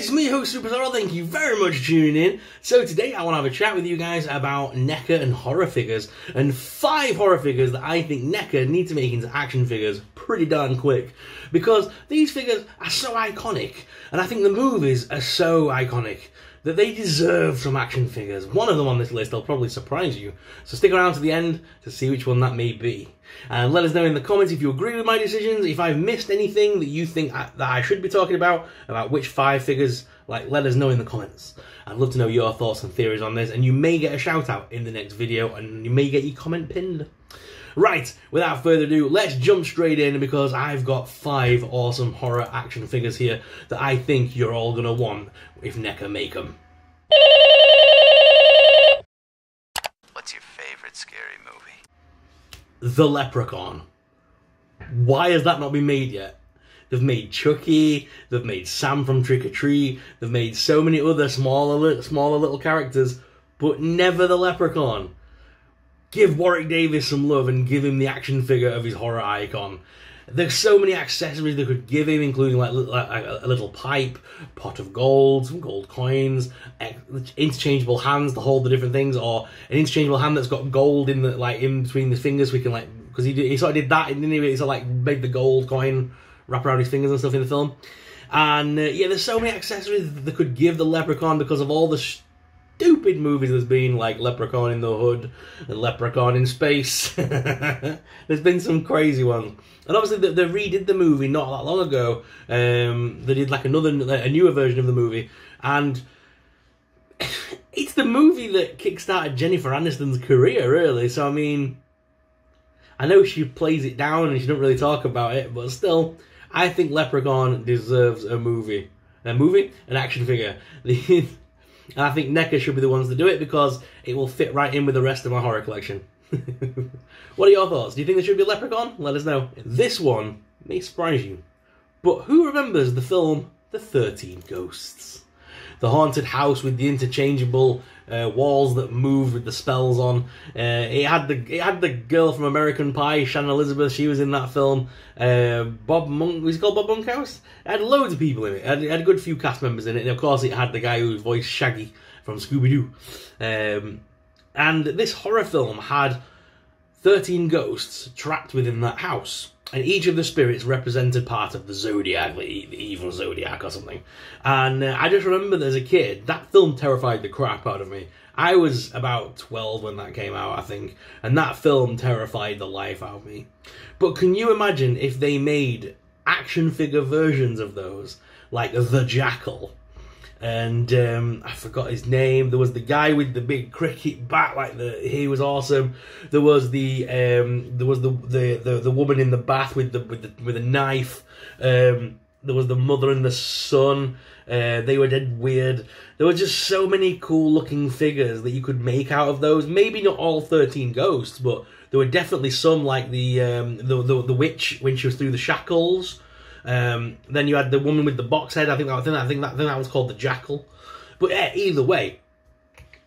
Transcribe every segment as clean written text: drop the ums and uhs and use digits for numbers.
It's me, host Superstar. Thank you very much for tuning in. So today I want to have a chat with you guys about NECA and horror figures, and 5 horror figures that I think NECA need to make into action figures pretty darn quick, because these figures are so iconic, and I think the movies are so iconic that they deserve some action figures. One of them on this list will probably surprise you, so stick around to the end to see which one that may be. And let us know in the comments if you agree with my decisions, if I've missed anything that you think that I should be talking about which 5 figures. Let us know in the comments. I'd love to know your thoughts and theories on this, and you may get a shout out in the next video, and you may get your comment pinned. Right, without further ado, let's jump straight in, because I've got 5 awesome horror action figures here that I think you're all going to want if NECA make them. What's your favorite scary movie? The Leprechaun. Why has that not been made yet? They've made Chucky, they've made Sam from Trick or Treat, they've made so many other smaller little characters, but never the Leprechaun. Give Warwick Davis some love and give him the action figure of his horror icon. There's so many accessories they could give him, including like a little pipe, pot of gold, some gold coins, interchangeable hands to hold the different things, or an interchangeable hand that's got gold in the in between the fingers. We can because he sort of did that, didn't he? He sort of made the gold coin wrap around his fingers and stuff in the film. And yeah, there's so many accessories that they could give the Leprechaun because of all the stupid movies there's been, like Leprechaun in the Hood and Leprechaun in Space. There's been some crazy ones. And obviously they redid the movie not that long ago. They did like a newer version of the movie, and it's the movie that kickstarted Jennifer Aniston's career, really. So I mean, I know she plays it down and she don't really talk about it, but still, I think Leprechaun deserves a movie. An action figure. And I think NECA should be the ones to do it, because it will fit right in with the rest of my horror collection. What are your thoughts? Do you think there should be a Leprechaun? Let us know. This one may surprise you, but who remembers the film The 13 Ghosts? The haunted house with the interchangeable walls that move with the spells on. It had the girl from American Pie, Shannon Elizabeth. She was in that film. Bob Monk, was he called Bob Monkhouse? It had loads of people in it. It had a good few cast members in it. And of course, it had the guy who voiced Shaggy from Scooby-Doo. And this horror film had 13 ghosts trapped within that house. And each of the spirits represented part of the Zodiac, the evil Zodiac or something. And I just remember that as a kid, that film terrified the crap out of me. I was about 12 when that came out, I think. And that film terrified the life out of me. But can you imagine if they made action figure versions of those? Like the Jackal. And I forgot his name. There was the guy with the big cricket bat, he was awesome. There was the woman in the bath with a knife. There was the mother and the son. They were dead weird. There were just so many cool looking figures that you could make out of those. Maybe not all 13 ghosts, but there were definitely some, like the witch when she was through the shackles. Then you had the woman with the box head. I think that was called the Jackal. But yeah, either way,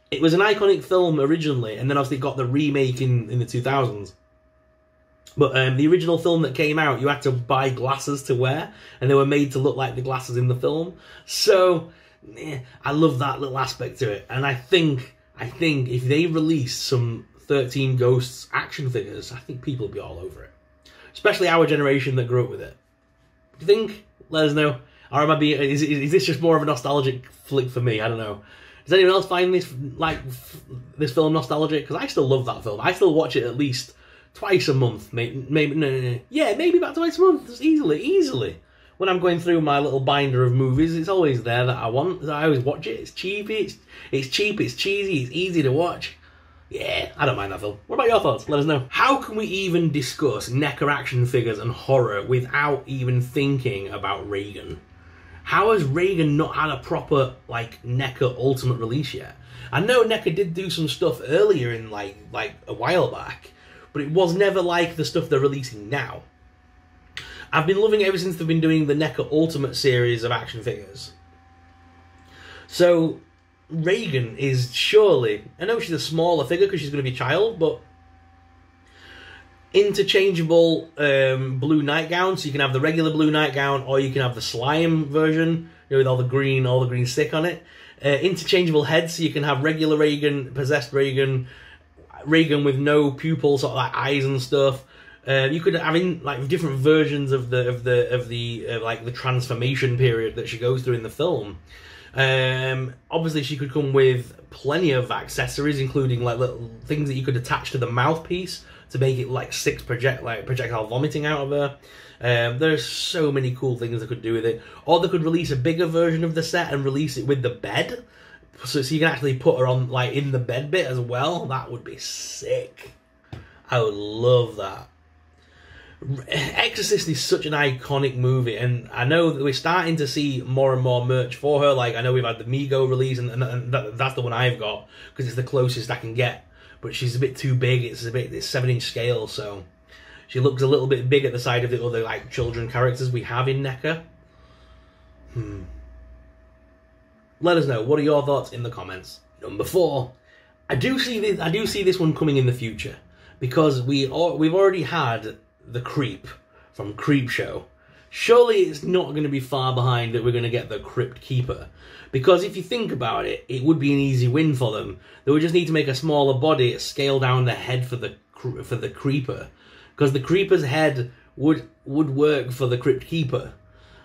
it was an iconic film originally, and then obviously it got the remake in the 2000s. But the original film that came out, you had to buy glasses to wear, and they were made to look like the glasses in the film. So I love that little aspect to it, and I think if they release some 13 Ghosts action figures, I think people will be all over it, especially our generation that grew up with it. Do you think? Let us know. Or am I being? Is this just more of a nostalgic flick for me? I don't know. Does anyone else find this film nostalgic? Because I still love that film. I still watch it at least twice a month. Maybe about twice a month. Just easily. When I'm going through my little binder of movies, it's always there that I want. I always watch it. It's cheap. It's cheap. It's cheesy. It's easy to watch. Yeah, I don't mind that film. What about your thoughts? Let us know. How can we even discuss NECA action figures and horror without even thinking about Regan? How has Regan not had a proper, NECA Ultimate release yet? I know NECA did do some stuff earlier in, like a while back, but it was never like the stuff they're releasing now. I've been loving it ever since they've been doing the NECA Ultimate series of action figures. So Regan is surely, I know she's a smaller figure because she's going to be a child, but Interchangeable blue nightgown, so you can have the regular blue nightgown, or you can have the slime version, you know, with all the green stick on it. Interchangeable heads, so you can have regular Regan, possessed Regan, Regan with no pupils, sort of like eyes and stuff. You could have like different versions of the like the transformation period that she goes through in the film. Obviously, she could come with plenty of accessories, including like little things that you could attach to the mouthpiece to make it like projectile vomiting out of her. There's so many cool things they could do with it. Or they could release a bigger version of the set and release it with the bed, so you can actually put her on like in the bed bit as well. That would be sick. I would love that. Exorcist is such an iconic movie, and I know that we're starting to see more and more merch for her. Like, I know we've had the Mego release, and that's the one I've got, because it's the closest I can get. But she's a bit too big. It's 7-inch scale, so she looks a little bit big at the side of the other like children characters we have in NECA. Let us know, what are your thoughts in the comments. Number 4, I do see this one coming in the future, because we've already had the Creep from Creepshow. Surely it's not going to be far behind that we're going to get the Crypt Keeper, because if you think about it, it would be an easy win for them. They would just need to make a smaller body, scale down the head for the Creeper, because the Creeper's head would work for the Crypt Keeper,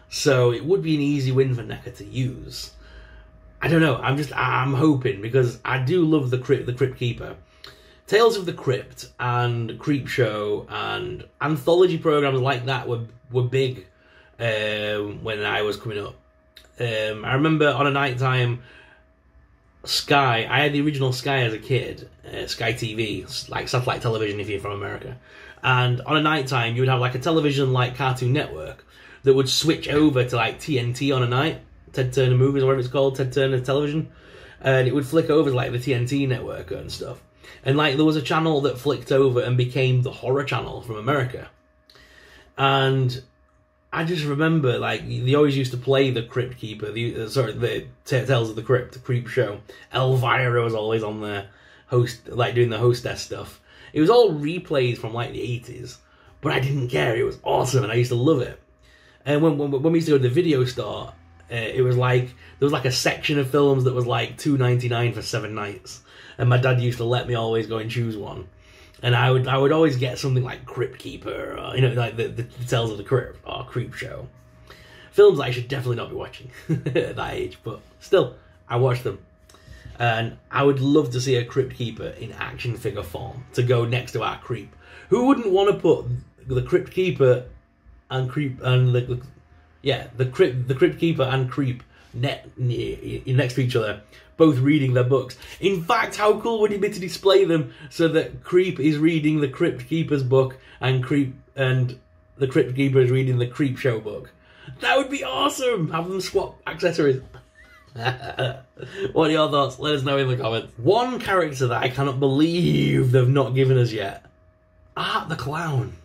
so it would be an easy win for NECA to use. I don't know. I'm hoping, because I do love the Crypt Keeper. Tales of the Crypt and Creepshow and anthology programs like that were big when I was coming up. I remember on a nighttime, Sky, I had the original Sky as a kid, Sky TV, like satellite television if you're from America. And on a nighttime, you would have like a television like Cartoon Network that would switch over to like TNT on a night, Ted Turner Movies or whatever it's called, Ted Turner Television. And it would flick over to like the TNT network and stuff. And like there was a channel that flicked over and became the horror channel from America. And I just remember like they always used to play the Crypt Keeper, the Tales of the Crypt, the Creep Show. Elvira was always on there, doing the hostess stuff. It was all replays from like the 80s, but I didn't care. It was awesome, and I used to love it. And when we used to go to the video store, it was like there was like a section of films that was like $2.99 for 7 nights. And my dad used to let me always go and choose one. And I would always get something like Crypt Keeper, or, you know, like the Tales of the Crypt, or Creep Show. Films I should definitely not be watching at that age, but still, I watched them. And I would love to see a Crypt Keeper in action figure form to go next to our Creep. Who wouldn't want to put the Crypt Keeper and Creep and the Crypt Keeper and Creep next to each other, both reading their books? In fact, how cool would it be to display them so that Creep is reading the Crypt Keeper's book and the Crypt Keeper is reading the Creep Show book? That would be awesome! Have them swap accessories. What are your thoughts? Let us know in the comments. One character that I cannot believe they've not given us yet. Art the Clown.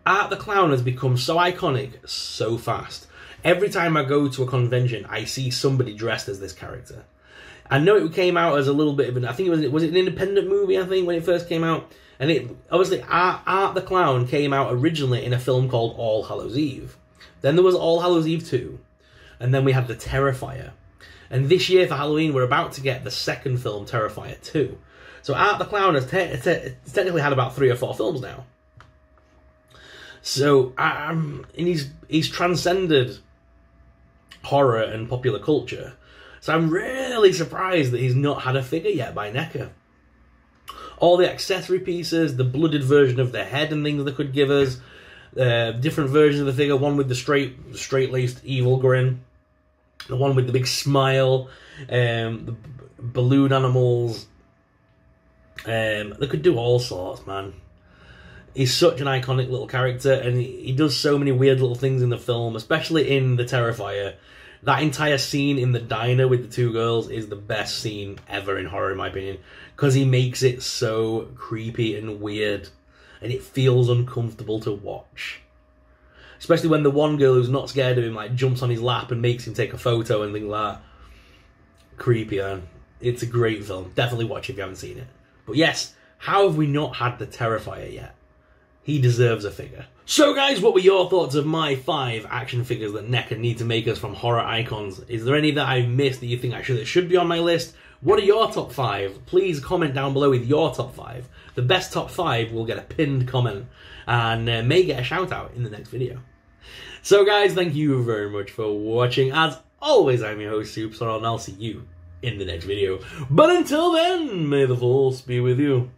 Art the Clown has become so iconic so fast. Every time I go to a convention, I see somebody dressed as this character. I know it came out as a little bit of an, I think it was an independent movie, I think, when it first came out. And it, obviously, Art the Clown came out originally in a film called All Hallows Eve. Then there was All Hallows Eve 2. And then we had The Terrifier. And this year for Halloween, we're about to get the second film, Terrifier 2. So Art the Clown has technically had about 3 or 4 films now. So, and he's transcended horror and popular culture. So I'm really surprised that he's not had a figure yet by NECA. All the accessory pieces, the blooded version of the head and things they could give us, different versions of the figure, one with the straight-laced evil grin, the one with the big smile, the balloon animals. They could do all sorts, man. He's such an iconic little character, and he does so many weird little things in the film, especially in The Terrifier. That entire scene in the diner with the 2 girls is the best scene ever in horror, in my opinion, because he makes it so creepy and weird, and it feels uncomfortable to watch. Especially when the one girl who's not scared of him like jumps on his lap and makes him take a photo and things like that. Creepy, man. It's a great film. Definitely watch it if you haven't seen it. But yes, how have we not had The Terrifier yet? he deserves a figure. So guys, what were your thoughts of my 5 action figures that NECA need to make us from horror icons? Is there any that I've missed that you think that should be on my list? What are your top 5? Please comment down below with your top 5. The best top 5 will get a pinned comment and may get a shout out in the next video. So guys, thank you very much for watching. As always, I'm your host, Superstar, and I'll see you in the next video. But until then, may the force be with you.